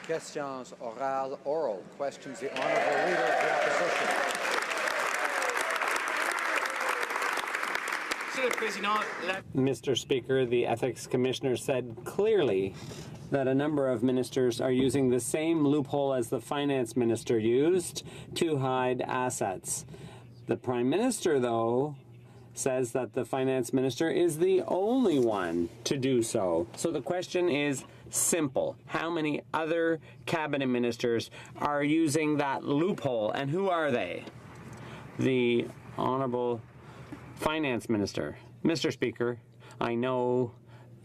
Questions orales, oral. Questions, the Honourable Leader of the Opposition. Mr. Speaker, the Ethics Commissioner said clearly that a number of ministers are using the same loophole as the Finance Minister used to hide assets. The Prime Minister, though, says that the Finance Minister is the only one to do so. So the question is simple. How many other cabinet ministers are using that loophole, and who are they? The Honourable Finance Minister. Mr. Speaker, I know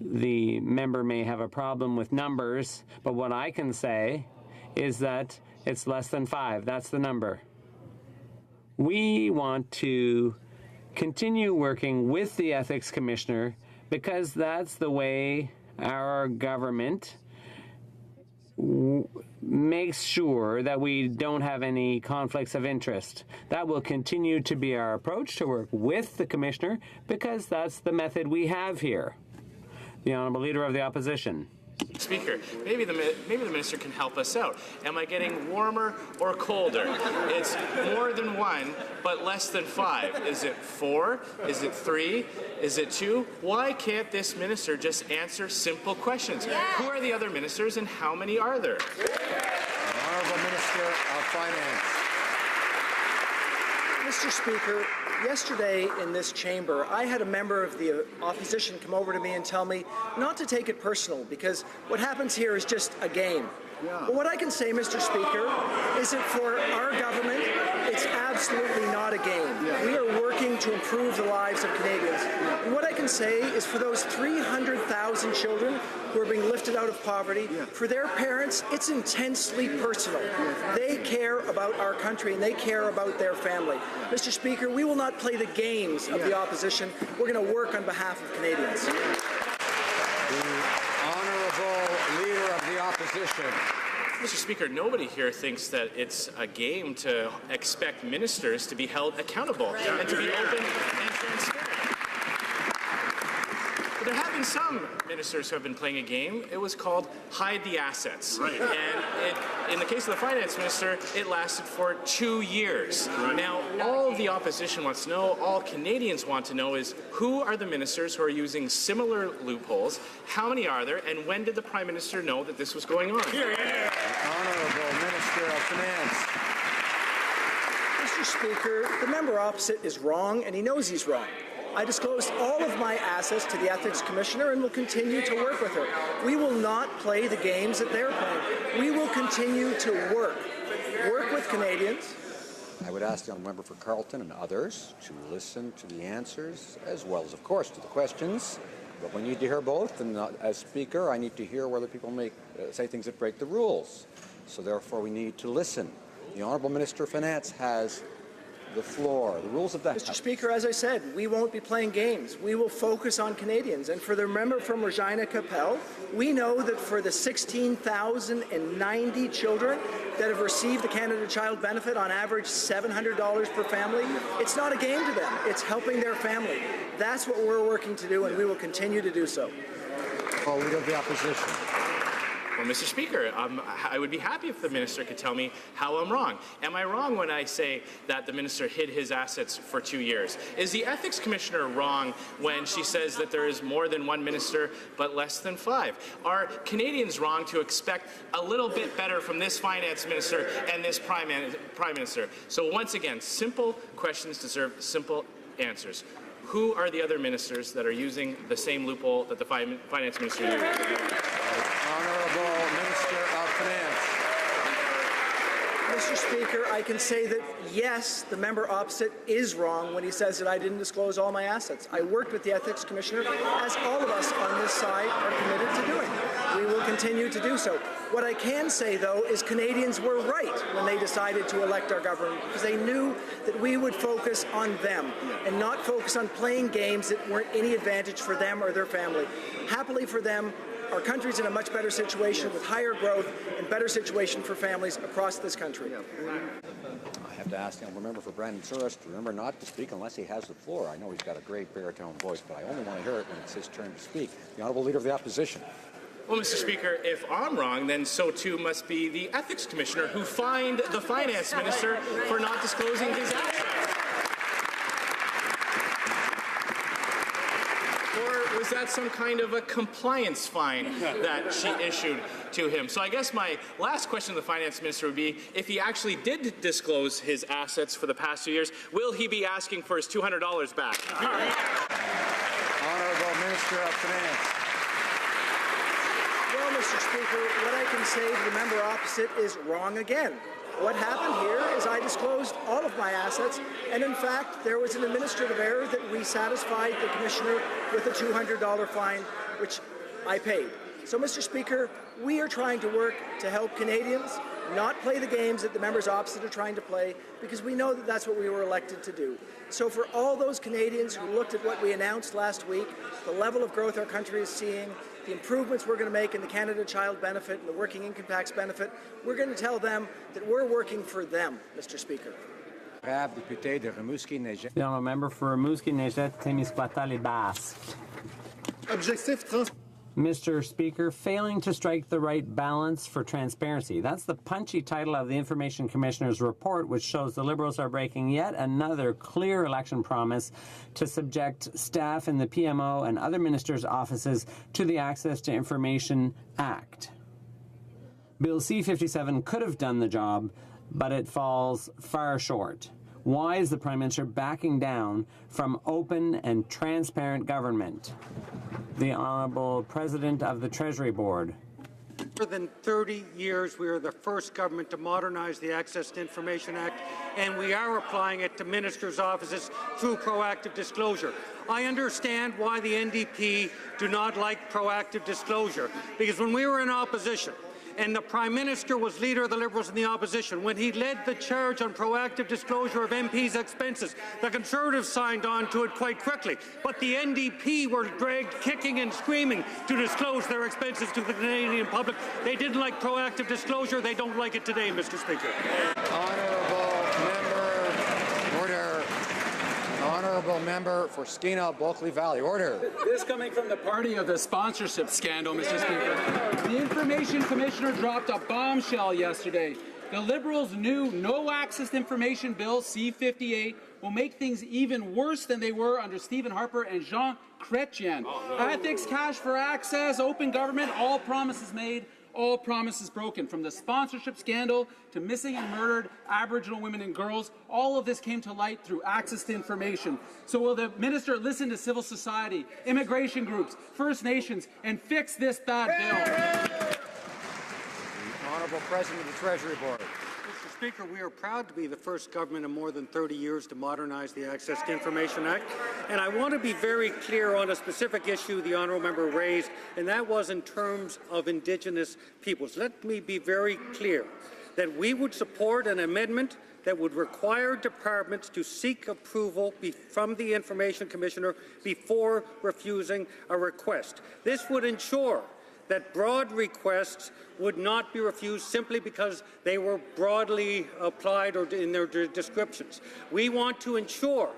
the member may have a problem with numbers, but what I can say is that it's less than 5. That's the number. We want to continue working with the Ethics Commissioner because that's the way our government makes sure that we don't have any conflicts of interest. That will continue to be our approach, to work with the Commissioner, because that's the method we have here. The Honourable Leader of the Opposition. Speaker, maybe the minister can help us out. Am I getting warmer or colder? It's more than 1, but less than 5. Is it 4? Is it 3? Is it 2? Why can't this minister just answer simple questions? Who are the other ministers and how many are there? Honourable Minister of Finance. Mr. Speaker, yesterday in this chamber, I had a member of the opposition come over to me and tell me not to take it personal because what happens here is just a game. But what I can say, Mr. Speaker, is that for our government, it's absolutely not a game. We are working to improve the lives of Canadians. And what I can say is for those 300,000 children who are being lifted out of poverty, for their parents, it's intensely personal. They care about our country and they care about their family. Mr. Speaker, we will not play the games of the opposition. We're going to work on behalf of Canadians. The Honourable Leader of the Opposition. Mr. Speaker, nobody here thinks that it's a game to expect ministers to be held accountable and to be open and transparent. But there have been some ministers who have been playing a game. It was called hide the assets. Right. And in the case of the Finance Minister, it lasted for 2 years. Right. Now, all of the opposition wants to know, all Canadians want to know is who are the ministers who are using similar loopholes, how many are there, and when did the Prime Minister know that this was going on? Honourable Minister of Finance. Mr. Speaker, the member opposite is wrong, and he knows he's wrong. I disclosed all of my assets to the Ethics Commissioner and will continue to work with her. We will not play the games that they're playing. We will continue to work with Canadians. I would ask the Honourable Member for Carleton and others to listen to the answers as well as, of course, to the questions. But we need to hear both, and as Speaker, I need to hear whether people say things that break the rules. So therefore, we need to listen. The Honourable Minister of Finance has the floor. The rules of that. Mr. Speaker, as I said, we won't be playing games. We will focus on Canadians. And for the member from Regina Capel, we know that for the 16,090 children that have received the Canada Child Benefit, on average $700 per family, it's not a game to them. It's helping their family. That's what we're working to do, and we will continue to do so. Leader of the Opposition. Well, Mr. Speaker, I would be happy if the minister could tell me how I'm wrong. Am I wrong when I say that the minister hid his assets for 2 years? Is the Ethics Commissioner wrong when she says that there is more than 1 minister but less than 5? Are Canadians wrong to expect a little bit better from this Finance Minister and this Prime Minister? So once again, simple questions deserve simple answers. Who are the other ministers that are using the same loophole that the Finance Minister used? Honourable Minister of Finance. Mr. Speaker, I can say that, yes, the member opposite is wrong when he says that I didn't disclose all my assets. I worked with the Ethics Commissioner, as all of us on this side are committed to doing. We will continue to do so. What I can say, though, is Canadians were right when they decided to elect our government, because they knew that we would focus on them and not focus on playing games that weren't any advantage for them or their family. Happily for them, our country's in a much better situation with higher growth and better situation for families across this country. I have to ask the Honourable Member for Brandon-Souris to remember not to speak unless he has the floor. I know he's got a great baritone voice, but I only want to hear it when it's his turn to speak. The Honourable Leader of the Opposition. Well, Mr. Speaker, if I'm wrong, then so too must be the Ethics Commissioner who fined the Finance Minister for not disclosing his assets. Or was that some kind of a compliance fine that she issued to him? So I guess my last question to the Finance Minister would be, if he actually did disclose his assets for the past 2 years, will he be asking for his $200 back? Honourable Minister of Finance. Well, Mr. Speaker, what I can say to the member opposite is wrong again. What happened here is I disclosed all of my assets, and in fact, there was an administrative error that we satisfied the Commissioner with a $200 fine, which I paid. So, Mr. Speaker, we are trying to work to help Canadians not play the games that the members opposite are trying to play, because we know that that's what we were elected to do. So for all those Canadians who looked at what we announced last week, the level of growth our country is seeing, the improvements we're going to make in the Canada Child Benefit and the Working Income Tax Benefit, we're going to tell them that we're working for them, Mr. Speaker. The honourable member for Rimouski-Neigette-Témiscouata-Les-Basses. Mr. Speaker, failing to strike the right balance for transparency. That's the punchy title of the Information Commissioner's report, which shows the Liberals are breaking yet another clear election promise to subject staff in the PMO and other ministers' offices to the Access to Information Act. Bill C-57 could have done the job, but it falls far short. Why is the Prime Minister backing down from open and transparent government? The Honourable President of the Treasury Board. For more than 30 years, we are the first government to modernize the Access to Information Act, and we are applying it to ministers' offices through proactive disclosure. I understand why the NDP do not like proactive disclosure, because when we were in opposition, and the Prime Minister was leader of the Liberals in the opposition, when he led the charge on proactive disclosure of MPs' expenses, the Conservatives signed on to it quite quickly. But the NDP were dragged kicking and screaming to disclose their expenses to the Canadian public. They didn't like proactive disclosure. They don't like it today, Mr. Speaker. Honourable member, order. Honourable member for Skeena Bulkley Valley, order. This coming from the party of the sponsorship scandal, Mr. Speaker. The Information Commissioner dropped a bombshell yesterday. The Liberals' new No Access to Information Bill, C-58, will make things even worse than they were under Stephen Harper and Jean Chrétien. Ethics, cash for access, open government, all promises made, all promises broken. From the sponsorship scandal to missing and murdered Aboriginal women and girls, all of this came to light through access to information. So will the minister listen to civil society, immigration groups, First Nations, and fix this bad bill? The Honourable President of the Treasury Board. Mr. Speaker, we are proud to be the first government in more than 30 years to modernize the Access to Information Act. And I want to be very clear on a specific issue the honourable member raised, and that was in terms of Indigenous peoples. Let me be very clear that we would support an amendment that would require departments to seek approval from the Information Commissioner before refusing a request. This would ensure that broad requests would not be refused simply because they were broadly applied or in their descriptions. We want to ensure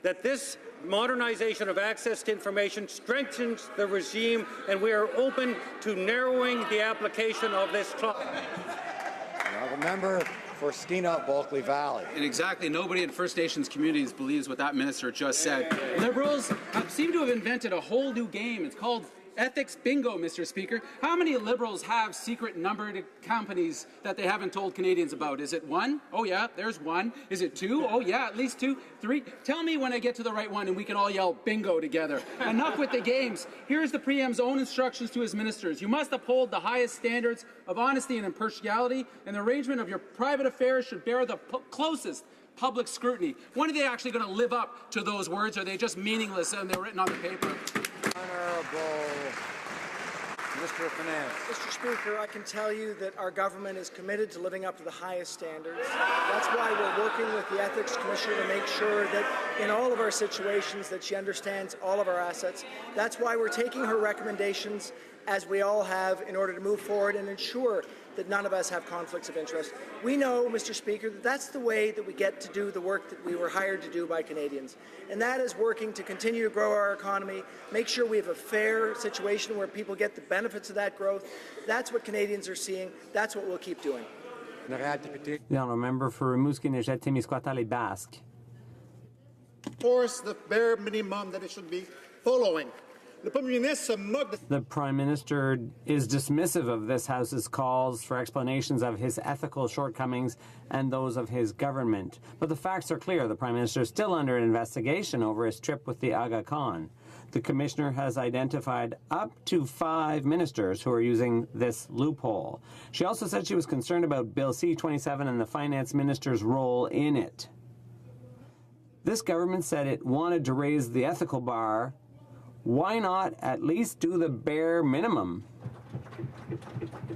that this modernization of access to information strengthens the regime, and we are open to narrowing the application of this clause. Honourable member for Skeena Bulkley Valley. And exactly, nobody in First Nations communities believes what that minister just said. Liberals seem to have invented a whole new game. It's called ethics bingo, Mr. Speaker. How many Liberals have secret numbered companies that they haven't told Canadians about? Is it one? Oh yeah, there's one. Is it two? Oh yeah, at least two, three. Tell me when I get to the right one and we can all yell bingo together. Enough with the games. Here's the PM's own instructions to his ministers. You must uphold the highest standards of honesty and impartiality, and the arrangement of your private affairs should bear the closest public scrutiny. When are they actually going to live up to those words? Or are they just meaningless and they're written on the paper? Honourable Minister of Finance. Mr. Speaker, I can tell you that our government is committed to living up to the highest standards. That's why we're working with the Ethics Commissioner to make sure that in all of our situations that she understands all of our assets. That's why we're taking her recommendations as we all have, in order to move forward and ensure that none of us have conflicts of interest. We know, Mr. Speaker, that that's the way that we get to do the work that we were hired to do by Canadians. And that is working to continue to grow our economy, make sure we have a fair situation where people get the benefits of that growth. That's what Canadians are seeing. That's what we'll keep doing. The honourable member for Rimouski-Nejet-Témiscouata Basque. Force the bare minimum that it should be following. The Prime Minister is dismissive of this House's calls for explanations of his ethical shortcomings and those of his government. But the facts are clear. The Prime Minister is still under investigation over his trip with the Aga Khan. The Commissioner has identified up to 5 ministers who are using this loophole. She also said she was concerned about Bill C-27 and the Finance Minister's role in it. This government said it wanted to raise the ethical bar. Why not at least do the bare minimum?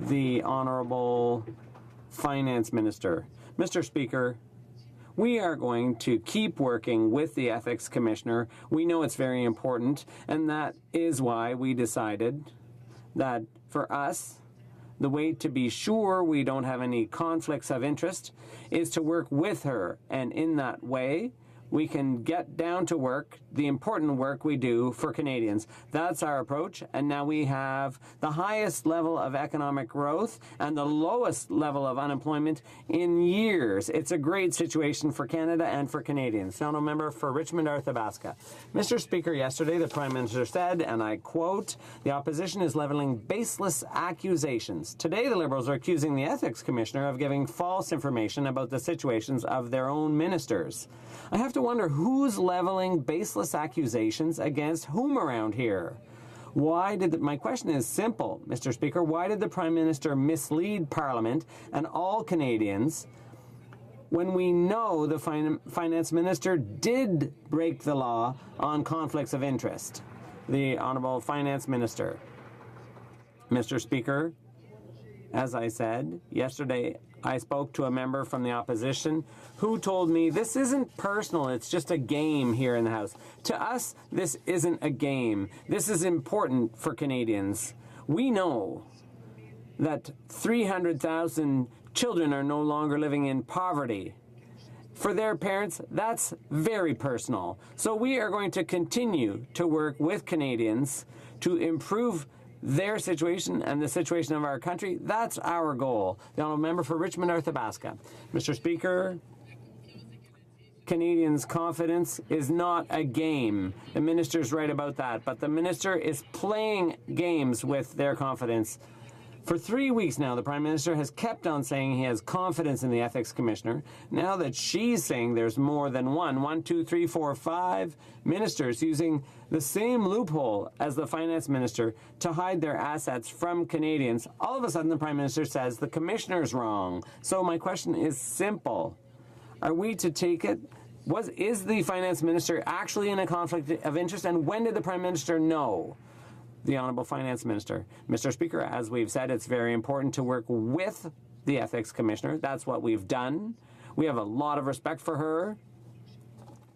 The Honourable Finance Minister. Mr. Speaker, we are going to keep working with the Ethics Commissioner. We know it's very important, and that is why we decided that for us, the way to be sure we don't have any conflicts of interest is to work with her, and in that way, we can get down to work, the important work we do for Canadians. That's our approach, and now we have the highest level of economic growth and the lowest level of unemployment in years. It's a great situation for Canada and for Canadians. Honourable member for Richmond-Arthabaska. Mr. Speaker, yesterday the Prime Minister said, and I quote, "The opposition is levelling baseless accusations." Today the Liberals are accusing the Ethics Commissioner of giving false information about the situations of their own ministers. I have to wonder who's leveling baseless accusations against whom around here. My question is simple, Mr. Speaker. Why did the Prime Minister mislead Parliament and all Canadians when we know the Finance Minister did break the law on conflicts of interest? The Honourable Finance Minister. Mr. Speaker, as I said, yesterday I spoke to a member from the opposition who told me this isn't personal, it's just a game here in the House. To us, this isn't a game. This is important for Canadians. We know that 300,000 children are no longer living in poverty. For their parents, that's very personal. So we are going to continue to work with Canadians to improve their situation and the situation of our country. That's our goal. The honourable member for Richmond-Arthabaska. Mr. Speaker, Canadians' confidence is not a game. The minister's right about that, but the minister is playing games with their confidence. For 3 weeks now, the Prime Minister has kept on saying he has confidence in the Ethics Commissioner. Now that she's saying there's more than 5 ministers using the same loophole as the Finance Minister to hide their assets from Canadians, all of a sudden the Prime Minister says the Commissioner's wrong. So my question is simple. Are we to take it? Is the Finance Minister actually in a conflict of interest, and when did the Prime Minister know? The Honourable Finance Minister. Mr. Speaker, as we've said, it's very important to work with the Ethics Commissioner. That's what we've done. We have a lot of respect for her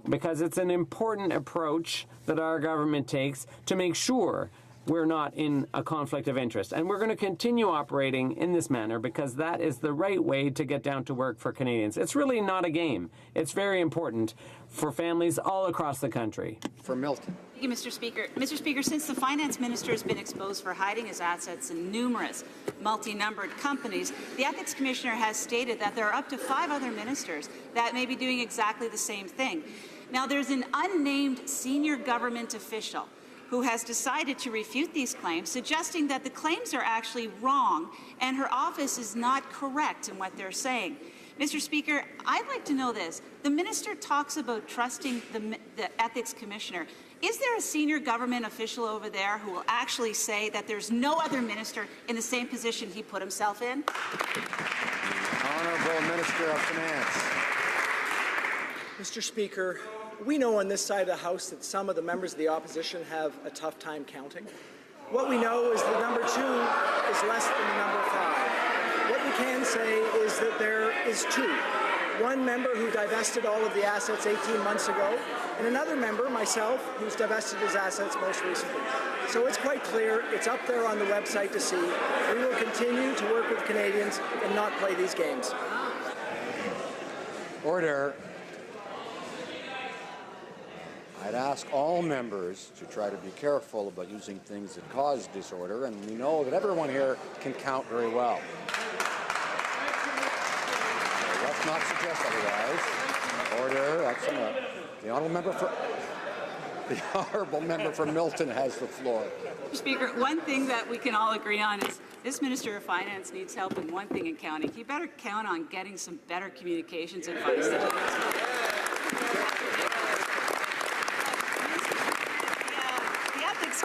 because it's an important approach that our government takes to make sure we're not in a conflict of interest. And we're going to continue operating in this manner because that is the right way to get down to work for Canadians. It's really not a game. It's very important for families all across the country. For Milton. Thank you, Mr. Speaker. Mr. Speaker, since the Finance Minister has been exposed for hiding his assets in numerous multi-numbered companies, the Ethics Commissioner has stated that there are up to 5 other ministers that may be doing exactly the same thing. Now, there's an unnamed senior government official who has decided to refute these claims, suggesting that the claims are actually wrong and her office is not correct in what they're saying. Mr. Speaker, I'd like to know this. The minister talks about trusting the Ethics Commissioner. Is there a senior government official over there who will actually say that there's no other minister in the same position he put himself in? Honourable Minister of Finance. Mr. Speaker, we know on this side of the House that some of the members of the opposition have a tough time counting. What we know is the number 2 is less than the number 5. What we can say is that there is 2. one member who divested all of the assets 18 months ago, and another member, myself, who's divested his assets most recently. So it's quite clear. It's up there on the website to see. We will continue to work with Canadians and not play these games. Order. I'd ask all members to try to be careful about using things that cause disorder, and we know that everyone here can count very well. So let's not suggest otherwise. Order. That's enough. The honourable member for Milton has the floor. Mr. Speaker, one thing that we can all agree on is this Minister of Finance needs help in one thing in counting. He better count on getting some better communications advice.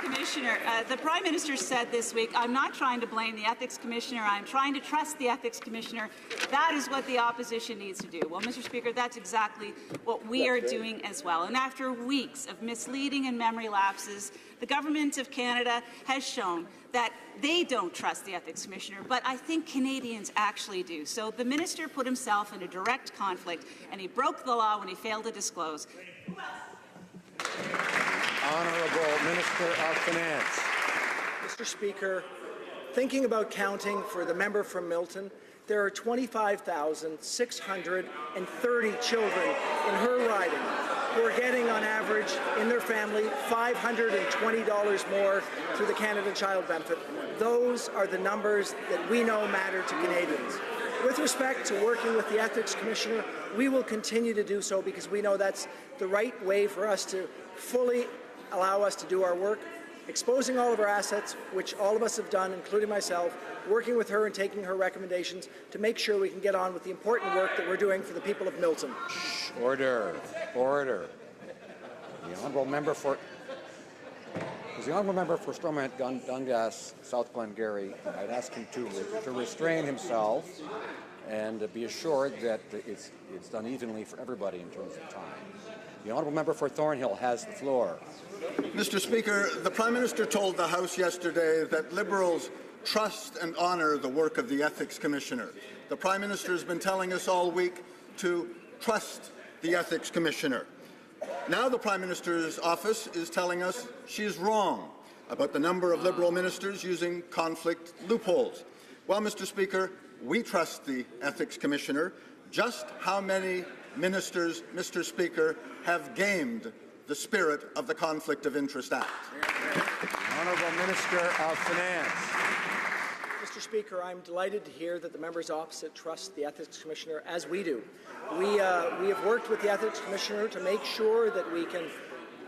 Commissioner, the Prime Minister said this week, I'm not trying to blame the Ethics Commissioner, I'm trying to trust the Ethics Commissioner. That is what the opposition needs to do. Well, Mr. Speaker, that's exactly what we are doing as well. And after weeks of misleading and memory lapses, the Government of Canada has shown that they don't trust the Ethics Commissioner, but I think Canadians actually do. So the Minister put himself in a direct conflict, and he broke the law when he failed to disclose. Honourable Minister of Finance. Mr. Speaker, thinking about counting for the member from Milton, there are 25,630 children in her riding who are getting, on average, in their family, $520 more through the Canada Child Benefit. Those are the numbers that we know matter to Canadians. With respect to working with the Ethics Commissioner, we will continue to do so because we know that's the right way for us to fully allow us to do our work, exposing all of our assets, which all of us have done, including myself, working with her and taking her recommendations to make sure we can get on with the important work that we're doing for the people of Milton. Order. Order. The honourable member for Stormont Dungas, South Glengarry, I'd ask him to restrain himself and be assured that it's done evenly for everybody in terms of time. The honourable member for Thornhill has the floor. Mr. Speaker, the Prime Minister told the House yesterday that Liberals trust and honour the work of the Ethics Commissioner. The Prime Minister has been telling us all week to trust the Ethics Commissioner. Now the Prime Minister's office is telling us she's wrong about the number of Liberal ministers using conflict loopholes. Well, Mr. Speaker, we trust the Ethics Commissioner. Just how many ministers, Mr. Speaker, have gamed the spirit of the Conflict of Interest Act? Honourable Minister of Finance. Mr. Speaker, I'm delighted to hear that the members opposite trust the Ethics Commissioner, as we do. We have worked with the Ethics Commissioner to make sure that we can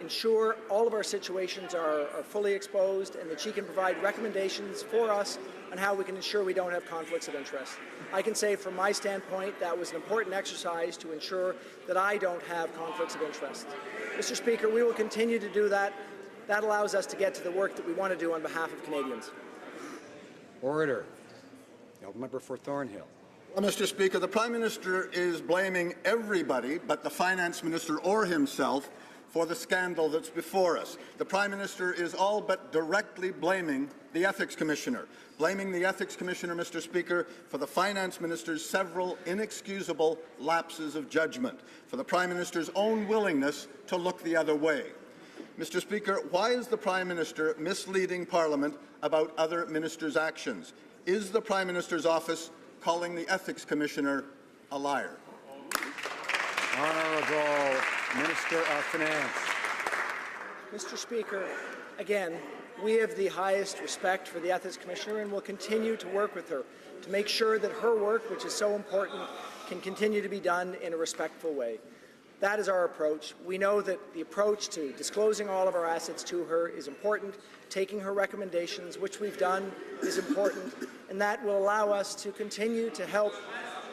ensure all of our situations are fully exposed and that she can provide recommendations for us on how we can ensure we don't have conflicts of interest. I can say from my standpoint that was an important exercise to ensure that I don't have conflicts of interest. Mr. Speaker, we will continue to do that. That allows us to get to the work that we want to do on behalf of Canadians. Order. The member for Thornhill. Well, Mr. Speaker, the Prime Minister is blaming everybody but the Finance Minister or himself for the scandal that's before us. The Prime Minister is all but directly blaming the Ethics Commissioner, blaming the Ethics Commissioner, Mr. Speaker, for the Finance Minister's several inexcusable lapses of judgment, for the Prime Minister's own willingness to look the other way. Mr. Speaker, why is the Prime Minister misleading Parliament about other ministers' actions? Is the Prime Minister's office calling the Ethics Commissioner a liar? Honourable Minister of Finance. Mr. Speaker, again, we have the highest respect for the Ethics Commissioner and will continue to work with her to make sure that her work, which is so important, can continue to be done in a respectful way. That is our approach. We know that the approach to disclosing all of our assets to her is important. Taking her recommendations, which we've done, is important, and that will allow us to continue to help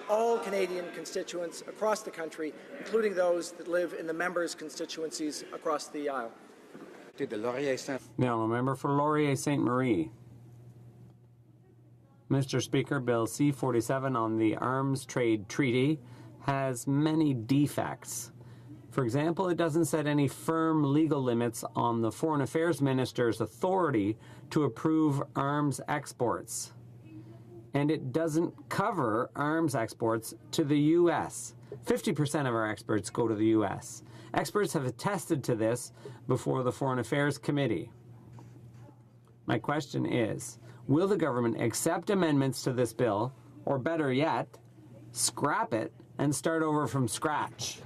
all Canadian constituents across the country, including those that live in the members' constituencies across the aisle. Now, a member for Laurier St. Marie. Mr. Speaker, Bill C-47 on the Arms Trade Treaty has many defects. For example, it doesn't set any firm legal limits on the Foreign Affairs Minister's authority to approve arms exports. And it doesn't cover arms exports to the U.S. 50% of our experts go to the U.S. Experts have attested to this before the Foreign Affairs Committee. My question is, will the government accept amendments to this bill, or better yet, scrap it and start over from scratch?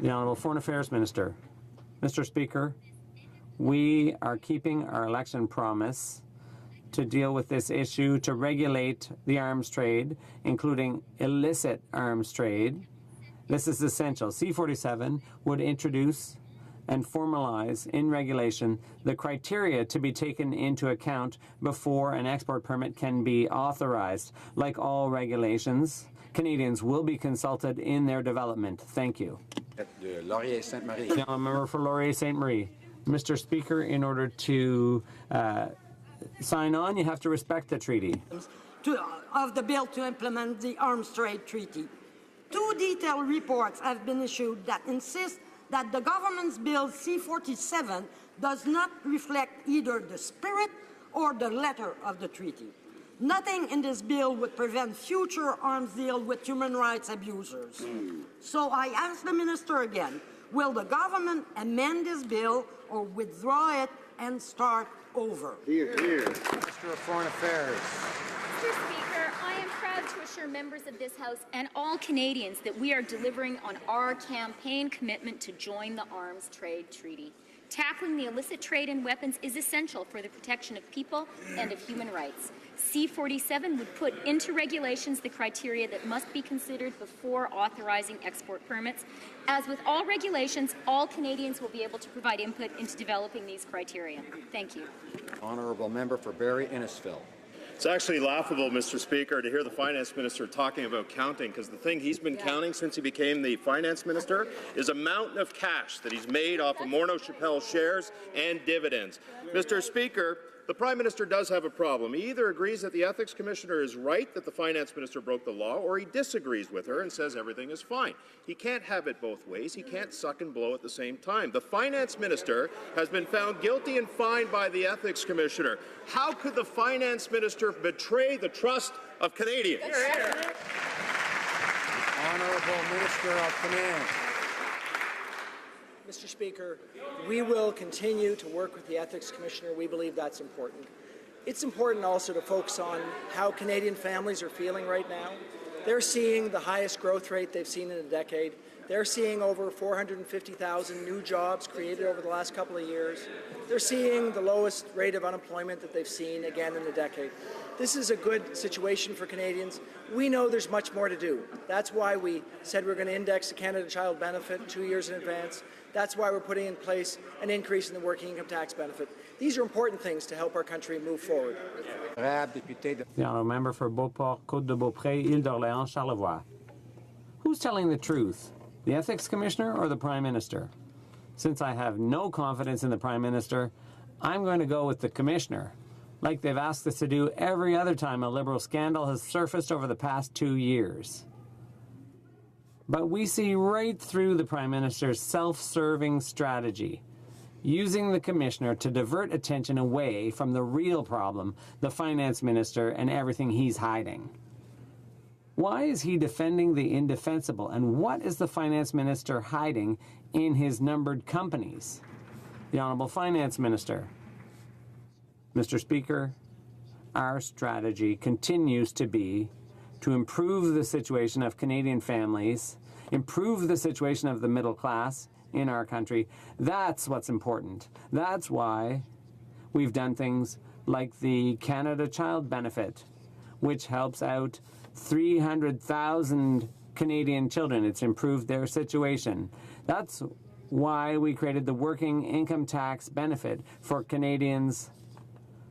The Honourable Foreign Affairs Minister. Mr. Speaker, we are keeping our election promise to deal with this issue, to regulate the arms trade, including illicit arms trade. This is essential. C-47 would introduce and formalize in regulation the criteria to be taken into account before an export permit can be authorized. Like all regulations, Canadians will be consulted in their development. Thank you. Laurier-Sainte-Marie. Now, a member for Laurier-Sainte-Marie. Mr. Speaker, in order to sign on, you have to respect the treaty. Of the bill to implement the Arms Trade Treaty. 2 detailed reports have been issued that insist that the government's bill C-47 does not reflect either the spirit or the letter of the treaty. Nothing in this bill would prevent future arms deals with human rights abusers. So I ask the minister again, will the government amend this bill or withdraw it and start over? Here, here. Minister of Foreign Affairs. Mr. Speaker, I am proud to assure members of this House and all Canadians that we are delivering on our campaign commitment to join the Arms Trade Treaty. Tackling the illicit trade in weapons is essential for the protection of people and of human rights. C-47 would put into regulations the criteria that must be considered before authorizing export permits. As with all regulations, all Canadians will be able to provide input into developing these criteria. Thank you. Honourable member for Barrie-Innisfil. It's actually laughable, Mr. Speaker, to hear the finance minister talking about counting, because the thing he's been counting since he became the finance minister is a mountain of cash that he's made off of Morneau Shepell shares and dividends. Mr. Speaker, the Prime Minister does have a problem. He either agrees that the Ethics Commissioner is right that the Finance Minister broke the law, or he disagrees with her and says everything is fine. He can't have it both ways. He can't suck and blow at the same time. The Finance Minister has been found guilty and fined by the Ethics Commissioner. How could the Finance Minister betray the trust of Canadians? Honourable Minister of Finance. Mr. Speaker, we will continue to work with the Ethics Commissioner. We believe that's important. It's important also to focus on how Canadian families are feeling right now. They're seeing the highest growth rate they've seen in a decade. They're seeing over 450,000 new jobs created over the last couple of years. They're seeing the lowest rate of unemployment that they've seen again in a decade. This is a good situation for Canadians. We know there's much more to do. That's why we said we're going to index the Canada Child Benefit 2 years in advance. That's why we're putting in place an increase in the working income tax benefit. These are important things to help our country move forward. The honourable member for Beauport, Côte-de-Beaupré, Île-d'Orléans, Charlevoix. Who's telling the truth, the Ethics Commissioner or the Prime Minister? Since I have no confidence in the Prime Minister, I'm going to go with the Commissioner, like they've asked us to do every other time a Liberal scandal has surfaced over the past 2 years. But we see right through the Prime Minister's self-serving strategy, using the Commissioner to divert attention away from the real problem, the Finance Minister and everything he's hiding. Why is he defending the indefensible, and what is the Finance Minister hiding in his numbered companies? The Honourable Finance Minister. Mr. Speaker, our strategy continues to be to improve the situation of Canadian families, improve the situation of the middle class in our country. That's what's important. That's why we've done things like the Canada Child Benefit, which helps out 300,000 Canadian children. It's improved their situation. That's why we created the working income tax benefit for Canadians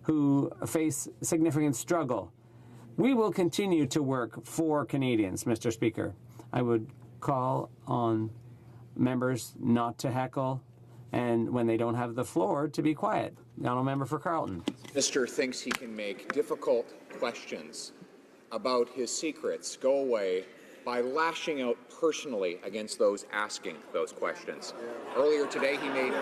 who face significant struggle. We will continue to work for Canadians, Mr. Speaker. I would call on members not to heckle, and when they don't have the floor, to be quiet. The honourable member for Carleton. Minister thinks he can make difficult questions about his secrets go away by lashing out personally against those asking those questions. Earlier today, he made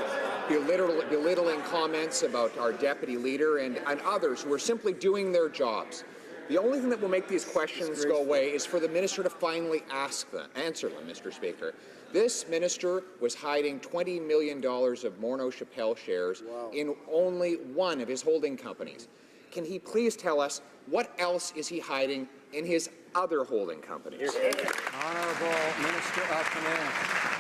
belittling comments about our deputy leader and others who are simply doing their jobs. The only thing that will make these questions go away is for the minister to finally answer them, Mr. Speaker. This minister was hiding $20 million of Morneau Shepell shares in only one of his holding companies. Can he please tell us what else is he hiding in his other holding companies? Honourable Minister of Finance.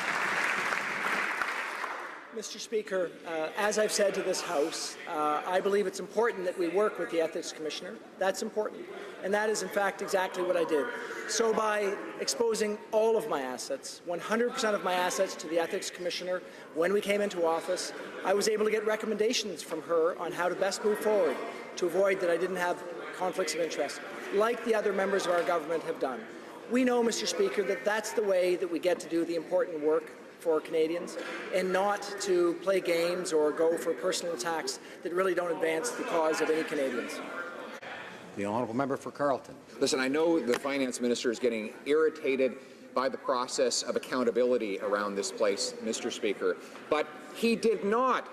Mr. Speaker, as I've said to this House, I believe it's important that we work with the Ethics Commissioner. That's important. And that is, in fact, exactly what I did. So by exposing all of my assets, 100% of my assets to the Ethics Commissioner when we came into office, I was able to get recommendations from her on how to best move forward to avoid that I didn't have conflicts of interest, like the other members of our government have done. We know, Mr. Speaker, that that's the way that we get to do the important work for Canadians, and not to play games or go for personal attacks that really don't advance the cause of any Canadians. The honourable member for Carleton. Listen, I know the finance minister is getting irritated by the process of accountability around this place, Mr. Speaker, but he did not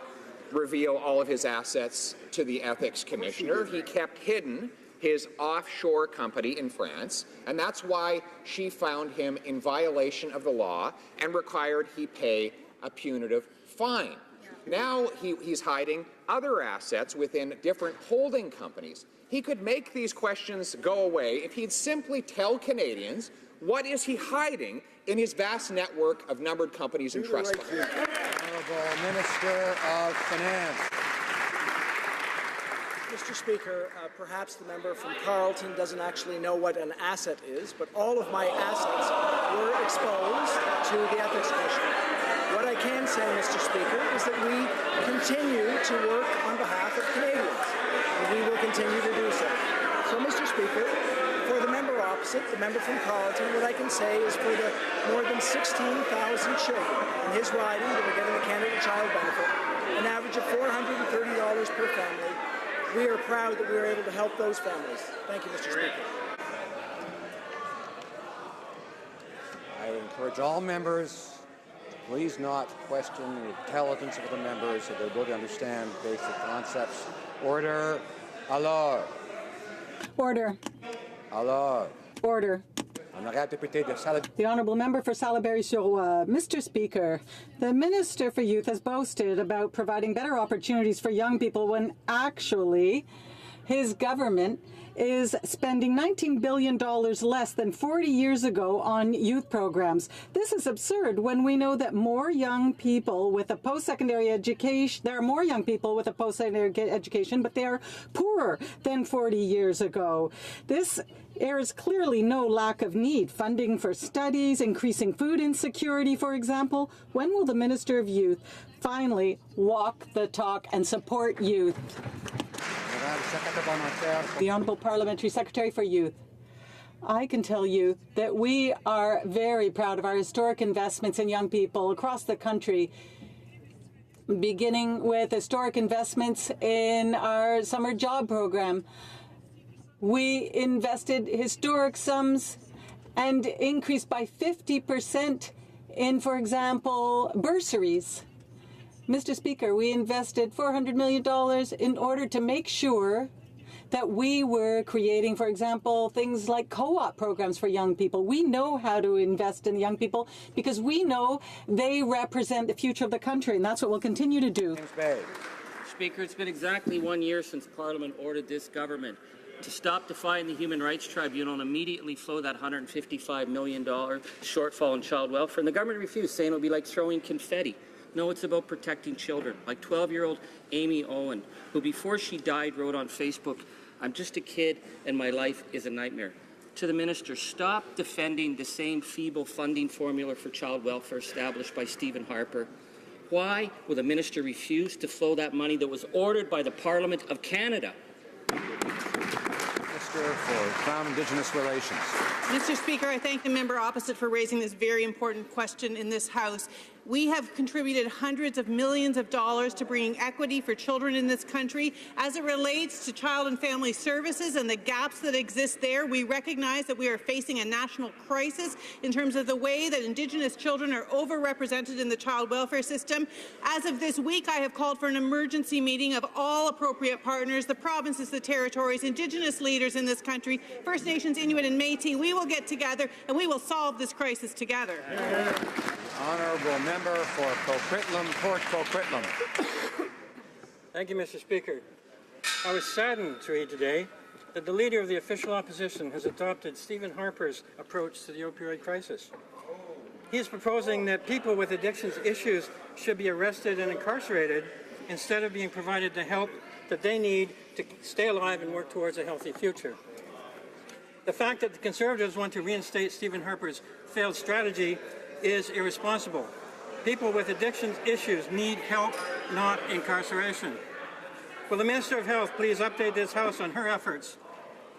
reveal all of his assets to the Ethics Commissioner. He kept hidden his offshore company in France, and that's why she found him in violation of the law and required he pay a punitive fine. Now he's hiding other assets within different holding companies. He could make these questions go away if he'd simply tell Canadians what is he hiding in his vast network of numbered companies and trust funds. Honourable Minister of Finance. Mr. Speaker, perhaps the member from Carleton doesn't actually know what an asset is, but all of my assets were exposed to the Ethics Commissioner. What I can say, Mr. Speaker, is that we continue to work on behalf of Canadians, and we will continue to do so. So, Mr. Speaker, for the member opposite, the member from Carleton, what I can say is for the more than 16,000 children in his riding that are getting the Canada Child Benefit, an average of $430 per family, we are proud that we are able to help those families. Thank you, Mr. Speaker. I encourage all members, please not question the intelligence of the members or their ability to understand basic concepts. Order. Alors. Order. Alors. Order. The honourable member for Salaberry-sur-Oise. Mr. Speaker, the Minister for Youth has boasted about providing better opportunities for young people when actually his government is spending $19 billion less than 40 years ago on youth programs. This is absurd when we know that more young people with a post-secondary education, there are more young people with a post-secondary education, but they are poorer than 40 years ago. There is clearly no lack of need. Funding for studies, increasing food insecurity, for example. When will the Minister of Youth finally walk the talk and support youth? The Honourable Parliamentary Secretary for Youth. I can tell you that we are very proud of our historic investments in young people across the country, beginning with historic investments in our summer job program. We invested historic sums and increased by 50% in, for example, bursaries. Mr. Speaker, we invested $400 million in order to make sure that we were creating, for example, things like co-op programs for young people. We know how to invest in young people because we know they represent the future of the country, and that's what we'll continue to do. Speaker, it's been exactly 1 year since Parliament ordered this government to stop defying the Human Rights Tribunal and immediately flow that $155 million shortfall in child welfare. And the government refused, saying it would be like throwing confetti. No, it's about protecting children, like 12-year-old Amy Owen, who before she died wrote on Facebook, "I'm just a kid and my life is a nightmare." To the Minister, stop defending the same feeble funding formula for child welfare established by Stephen Harper. Why will the Minister refuse to flow that money that was ordered by the Parliament of Canada? Minister for Crown Indigenous Relations. Mr. Speaker, I thank the member opposite for raising this very important question in this House. We have contributed hundreds of millions of dollars to bringing equity for children in this country. As it relates to child and family services and the gaps that exist there, we recognize that we are facing a national crisis in terms of the way that Indigenous children are overrepresented in the child welfare system. As of this week, I have called for an emergency meeting of all appropriate partners, the provinces, the territories, Indigenous leaders in this country, First Nations, Inuit and Métis. We will get together and we will solve this crisis together. Honourable member for Coquitlam, Port Coquitlam. Thank you, Mr. Speaker. I was saddened to read today that the Leader of the official opposition has adopted Stephen Harper's approach to the opioid crisis. He is proposing that people with addictions issues should be arrested and incarcerated instead of being provided the help that they need to stay alive and work towards a healthy future. The fact that the Conservatives want to reinstate Stephen Harper's failed strategy is irresponsible. People with addictions issues need help, not incarceration. Will the Minister of Health please update this House on her efforts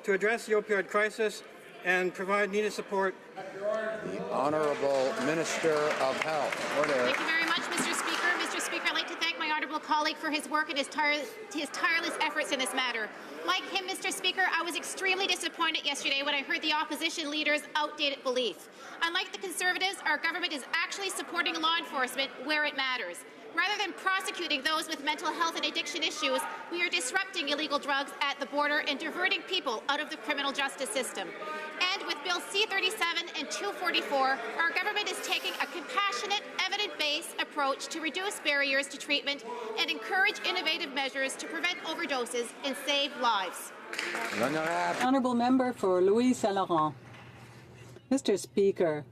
to address the opioid crisis and provide needed support? The Honourable Minister of Health. Order. Thank you very much, Mr. Speaker. Mr. Speaker, I'd like to thank my honourable colleague for his work and his tireless efforts in this matter. Like him, Mr. Speaker, I was extremely disappointed yesterday when I heard the opposition leader's outdated belief. Unlike the Conservatives, our government is actually supporting law enforcement where it matters. Rather than prosecuting those with mental health and addiction issues, we are disrupting illegal drugs at the border and diverting people out of the criminal justice system. And with Bill C-37 and 244, our government is taking a compassionate, evidence-based approach to reduce barriers to treatment and encourage innovative measures to prevent overdoses and save lives. Honourable member for Louis Saint Laurent. Mr. Speaker,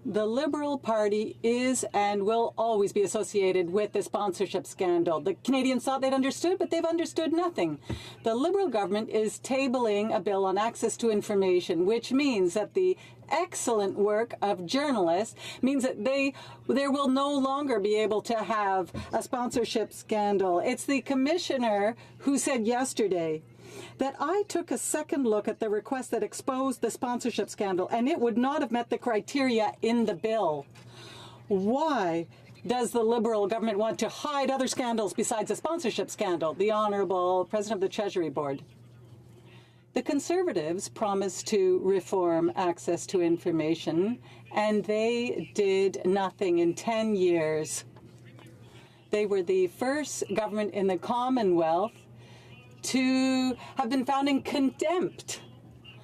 the Liberal Party is and will always be associated with the sponsorship scandal. The Canadians thought they'd understood, but they've understood nothing. The Liberal government is tabling a bill on access to information, which means that the excellent work of journalists means that there will no longer be able to have a sponsorship scandal. It's the commissioner who said yesterday that I took a second look at the request that exposed the sponsorship scandal, and it would not have met the criteria in the bill. Why does the Liberal government want to hide other scandals besides the sponsorship scandal? The Honourable President of the Treasury Board. The Conservatives promised to reform access to information, and they did nothing in 10 years. They were the first government in the Commonwealth to have been found in contempt.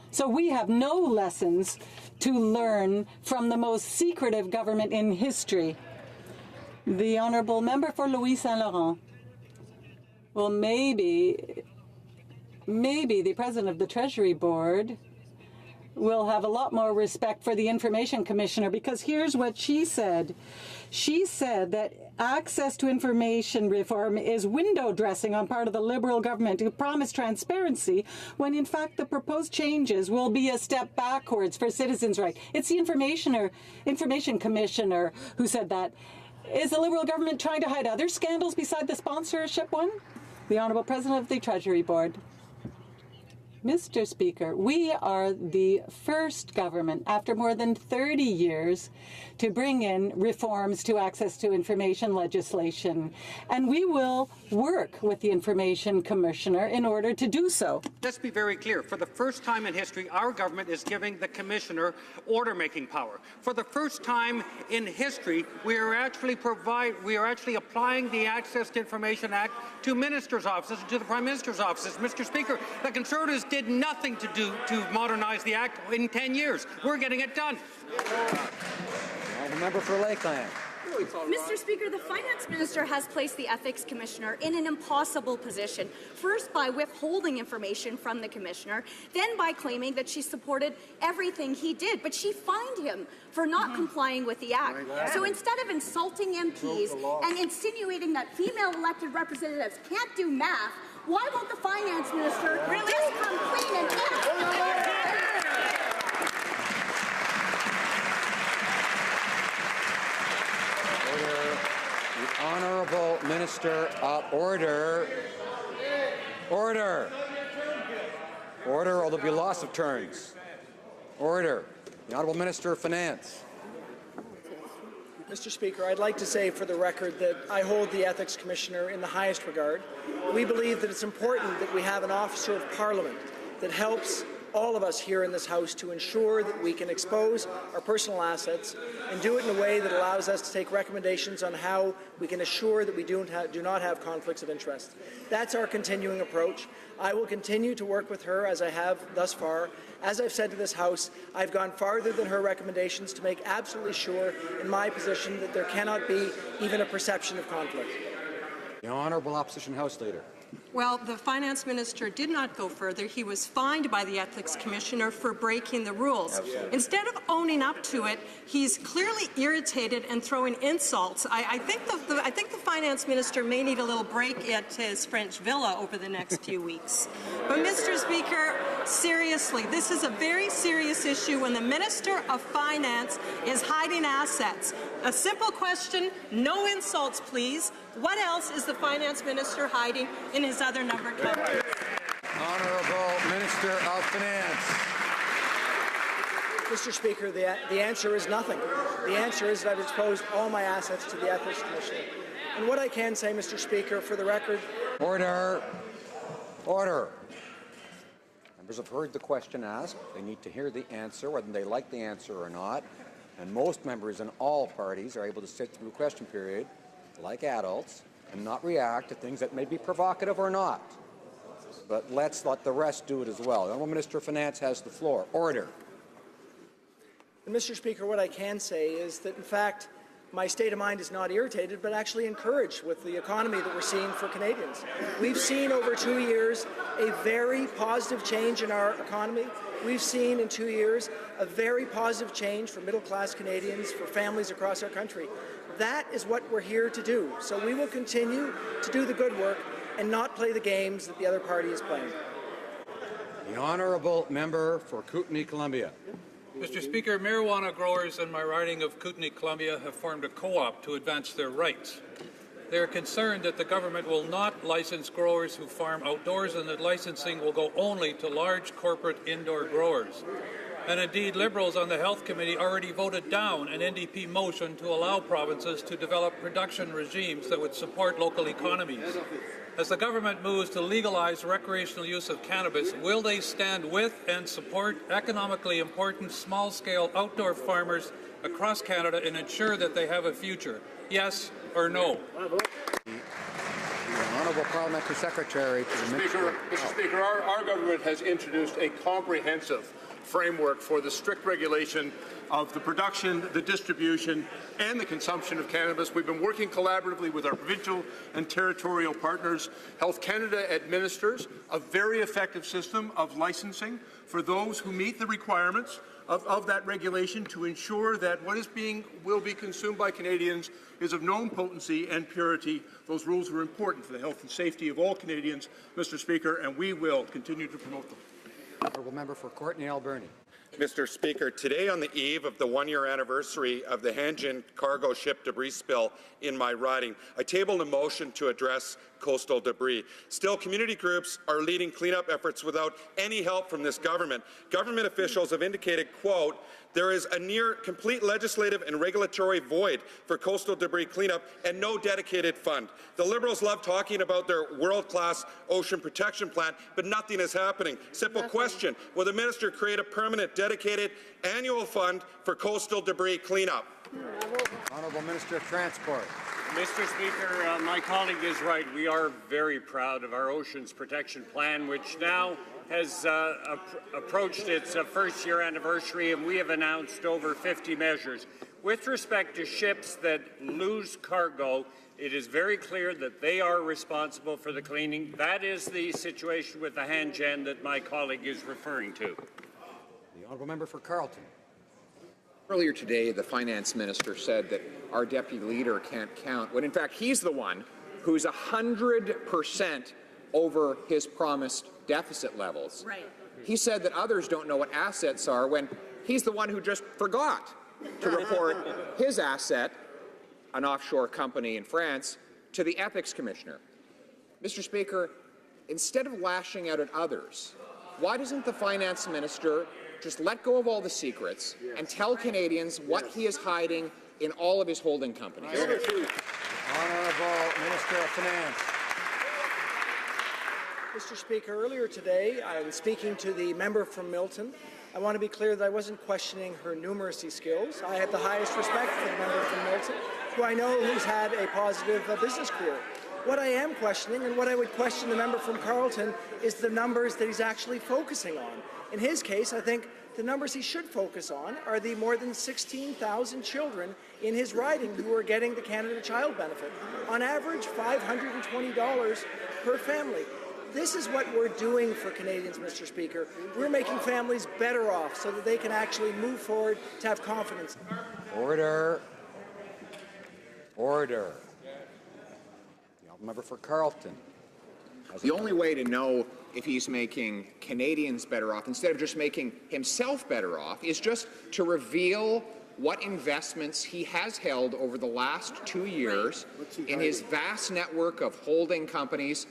So we have no lessons to learn from the most secretive government in history. The Honourable Member for Louis Saint Laurent. Well, maybe the President of the Treasury Board will have a lot more respect for the Information Commissioner, because here's what she said. She said that access to information reform is window dressing on part of the Liberal government who promised transparency when in fact the proposed changes will be a step backwards for citizens' rights. It's the Information Commissioner who said that. Is the Liberal government trying to hide other scandals beside the sponsorship one? The Honourable President of the Treasury Board. Mr. Speaker, we are the first government after more than 30 years to bring in reforms to access to information legislation, and we will work with the Information Commissioner in order to do so. Let's be very clear. For the first time in history, our government is giving the Commissioner order-making power. For the first time in history, we are actually applying the Access to Information Act to ministers' offices and to the Prime Minister's offices. Mr. Speaker, the Conservatives did nothing to modernize the Act in 10 years. We're getting it done. The member for Lakeland. Mr. Speaker, the Finance Minister has placed the Ethics Commissioner in an impossible position, first by withholding information from the Commissioner, then by claiming that she supported everything he did, but she fined him for not complying with the Act. So instead of insulting MPs and insinuating that female elected representatives can't do math, why won't the Finance Minister just come clean and The Honourable Minister of Order, or there'll be loss of turns. Order. The Honourable Minister of Finance. Mr. Speaker, I'd like to say for the record that I hold the Ethics Commissioner in the highest regard. We believe that it's important that we have an officer of Parliament that helps all of us here in this House to ensure that we can expose our personal assets and do it in a way that allows us to take recommendations on how we can assure that we do not have conflicts of interest. That's our continuing approach. I will continue to work with her as I have thus far. As I've said to this House, I've gone farther than her recommendations to make absolutely sure in my position that there cannot be even a perception of conflict. The Honourable Opposition House Leader. Well, the Finance Minister did not go further. He was fined by the Ethics Commissioner for breaking the rules. Absolutely. Instead of owning up to it, he's clearly irritated and throwing insults. I think the Finance Minister may need a little break at his French villa over the next few weeks. But, Mr. Speaker, seriously, this is a very serious issue when the Minister of Finance is hiding assets. A simple question, no insults, please. What else is the Finance Minister hiding in his other numbered companies? Honourable Minister of Finance. Mr. Speaker, the answer is nothing. The answer is that I've exposed all my assets to the Ethics Commissioner. And what I can say, Mr. Speaker, for the record... Order. Order. Members have heard the question asked. They need to hear the answer, whether they like the answer or not. And most members in all parties are able to sit through a question period like adults and not react to things that may be provocative or not. But let's let the rest do it as well. The Honourable Minister of Finance has the floor. Order. And Mr. Speaker, what I can say is that, in fact, my state of mind is not irritated, but actually encouraged with the economy that we're seeing for Canadians. We've seen over 2 years a very positive change in our economy. We've seen in 2 years a very positive change for middle-class Canadians, for families across our country. That is what we're here to do. So we will continue to do the good work and not play the games that the other party is playing. The Honourable Member for Kootenay, Columbia. Mr. Speaker, marijuana growers in my riding of Kootenay, Columbia have formed a co-op to advance their rights. They are concerned that the government will not license growers who farm outdoors and that licensing will go only to large corporate indoor growers. And indeed, Liberals on the Health Committee already voted down an NDP motion to allow provinces to develop production regimes that would support local economies. As the government moves to legalize recreational use of cannabis, will they stand with and support economically important small-scale outdoor farmers across Canada and ensure that they have a future? Yes or no? The Honourable Parliamentary Secretary to the Minister. Mr. Speaker, our government has introduced a comprehensive framework for the strict regulation of the production, the distribution, and the consumption of cannabis. We've been working collaboratively with our provincial and territorial partners. Health Canada administers a very effective system of licensing for those who meet the requirements of that regulation to ensure that what will be consumed by Canadians is of known potency and purity. Those rules are important for the health and safety of all Canadians, Mr. Speaker, and we will continue to promote them. Honourable Member for Courtenay Alberni. Mr. Speaker, today on the eve of the one-year anniversary of the Hanjin cargo ship debris spill in my riding, I tabled a motion to address coastal debris. Still, community groups are leading cleanup efforts without any help from this government. Government officials have indicated, quote, there is a near complete legislative and regulatory void for coastal debris cleanup and no dedicated fund. The Liberals love talking about their world-class ocean protection plan, but nothing is happening. Simple question, will the minister create a permanent, dedicated annual fund for coastal debris cleanup? Honourable Minister of Transport. Mr. Speaker, my colleague is right. We are very proud of our Oceans Protection Plan, which now has approached its first-year anniversary, and we have announced over 50 measures. With respect to ships that lose cargo, it is very clear that they are responsible for the cleaning. That is the situation with the Hanjin that my colleague is referring to. The Honourable Member for Carleton. Earlier today, the Finance Minister said that our Deputy Leader can't count, when in fact he's the one who's 100% over his promised deficit levels. Right. He said that others don't know what assets are when he's the one who just forgot to report his asset, an offshore company in France, to the Ethics Commissioner. Mr. Speaker, instead of lashing out at others, why doesn't the Finance Minister just let go of all the secrets and tell Canadians what he is hiding in all of his holding companies. Honourable Minister of Finance. Mr. Speaker, earlier today, I was speaking to the member from Milton. I want to be clear that I wasn't questioning her numeracy skills. I have the highest respect for the member from Milton, who I know who's had a positive business career. What I am questioning, and what I would question the member from Carleton, is the numbers that he's actually focusing on. In his case, I think the numbers he should focus on are the more than 16,000 children in his riding who are getting the Canada Child Benefit. On average, $520 per family. This is what we're doing for Canadians, Mr. Speaker. We're making families better off so that they can actually move forward to have confidence. Order. Order. The member for Carleton. The only way to know if he's making Canadians better off, instead of just making himself better off, is just to reveal what investments he has held over the last 2 years in his vast network of holding companies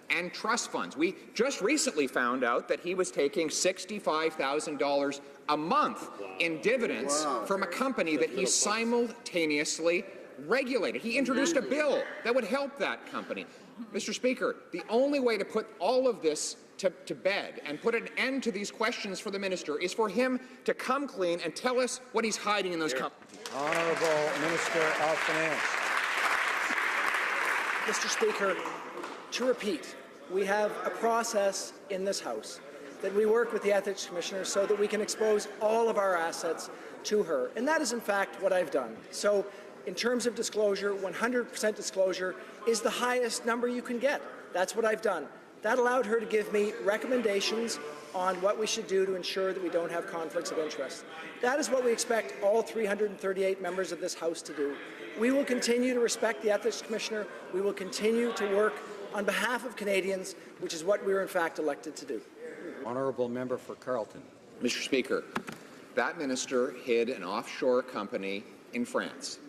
and trust funds. We just recently found out that he was taking $65,000 a month in dividends from a company that he simultaneously regulated. He introduced a bill that would help that company. Mr. Speaker, the only way to put all of this to bed and put an end to these questions for the minister is for him to come clean and tell us what he's hiding in those companies. Honourable Minister of Finance. Mr. Speaker, to repeat, we have a process in this House that we work with the Ethics Commissioner so that we can expose all of our assets to her. And that is, in fact, what I've done. So, in terms of disclosure, 100% disclosure is the highest number you can get. That's what I've done. That allowed her to give me recommendations on what we should do to ensure that we don't have conflicts of interest. That is what we expect all 338 members of this House to do. We will continue to respect the Ethics Commissioner. We will continue to work on behalf of Canadians, which is what we were in fact elected to do. Honourable member for Carleton. Mr. Speaker, that minister hid an offshore company in France.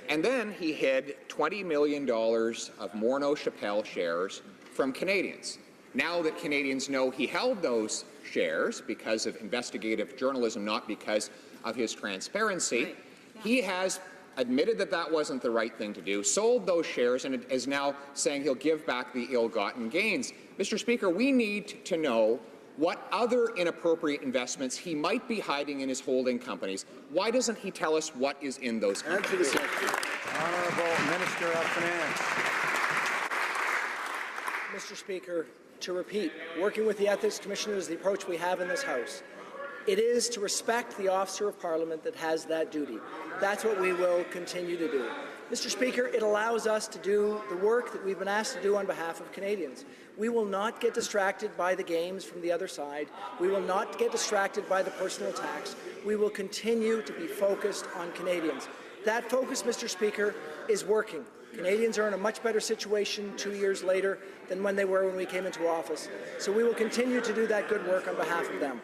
And then he hid $20 million of Morneau Shepell shares from Canadians. Now that Canadians know he held those shares because of investigative journalism, not because of his transparency, he has admitted that that wasn't the right thing to do, sold those shares, and is now saying he'll give back the ill-gotten gains. Mr. Speaker, we need to know what other inappropriate investments he might be hiding in his holding companies. Why doesn't he tell us what is in those companies? Honourable Minister of Finance. Mr. Speaker, to repeat, working with the Ethics Commissioner is the approach we have in this House. It is to respect the officer of Parliament that has that duty. That's what we will continue to do. Mr. Speaker, it allows us to do the work that we've been asked to do on behalf of Canadians. We will not get distracted by the games from the other side. We will not get distracted by the personal attacks. We will continue to be focused on Canadians. That focus, Mr. Speaker, is working. Canadians are in a much better situation 2 years later than when they were when we came into office. So we will continue to do that good work on behalf of them.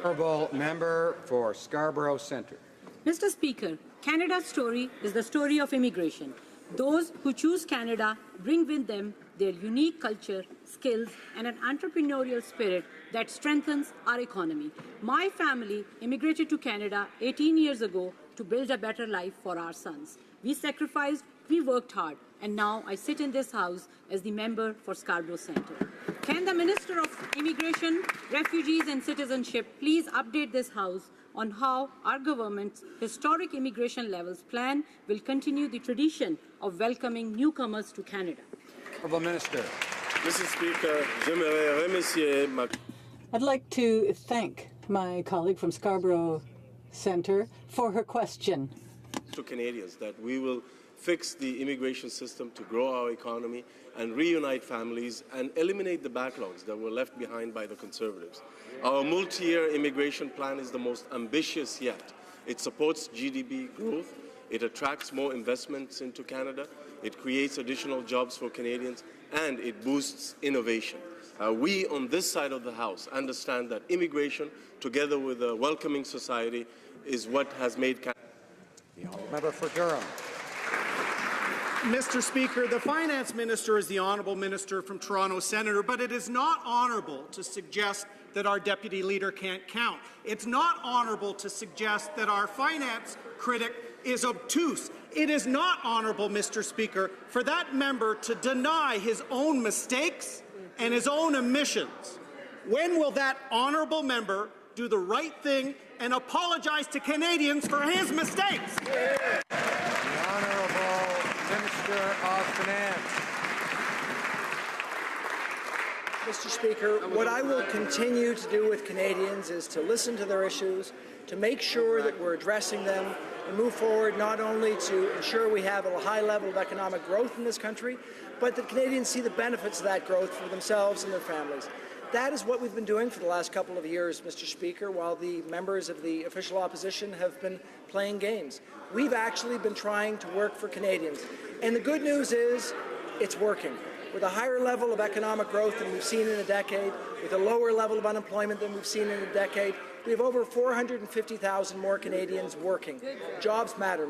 Honourable member for Scarborough Centre. Mr. Speaker, Canada's story is the story of immigration. Those who choose Canada bring with them their unique culture, skills, and an entrepreneurial spirit that strengthens our economy. My family immigrated to Canada 18 years ago to build a better life for our sons. We sacrificed, we worked hard, and now I sit in this House as the member for Scarborough Centre. Can the Minister of Immigration, Refugees and Citizenship please update this House on how our government's historic immigration levels plan will continue the tradition of welcoming newcomers to Canada? Honourable Minister. Mr. Speaker, j'aimerais remercier ma... I'd like to thank my colleague from Scarborough Centre for her question. To Canadians that we will fix the immigration system to grow our economy and reunite families and eliminate the backlogs that were left behind by the Conservatives. Our multi-year immigration plan is the most ambitious yet. It supports GDP growth, it attracts more investments into Canada, it creates additional jobs for Canadians, and it boosts innovation. We on this side of the House understand that immigration, together with a welcoming society, is what has made Canada. The honourable member for Durham. Mr. Speaker, the Finance Minister is the Honourable Minister from Toronto Centre, but it is not honourable to suggest that our Deputy Leader can't count. It's not honourable to suggest that our finance critic is obtuse. It is not honourable, Mr. Speaker, for that member to deny his own mistakes and his own omissions. When will that honourable member do the right thing and apologize to Canadians for his mistakes? The Honourable Minister of Finance. Mr. Speaker, what I will continue to do with Canadians is to listen to their issues, to make sure that we're addressing them, and move forward not only to ensure we have a high level of economic growth in this country, but that Canadians see the benefits of that growth for themselves and their families. That is what we've been doing for the last couple of years, Mr. Speaker, while the members of the official opposition have been playing games. We've actually been trying to work for Canadians. And the good news is it's working. With a higher level of economic growth than we've seen in a decade, with a lower level of unemployment than we've seen in a decade, we have over 450,000 more Canadians working. Jobs matter.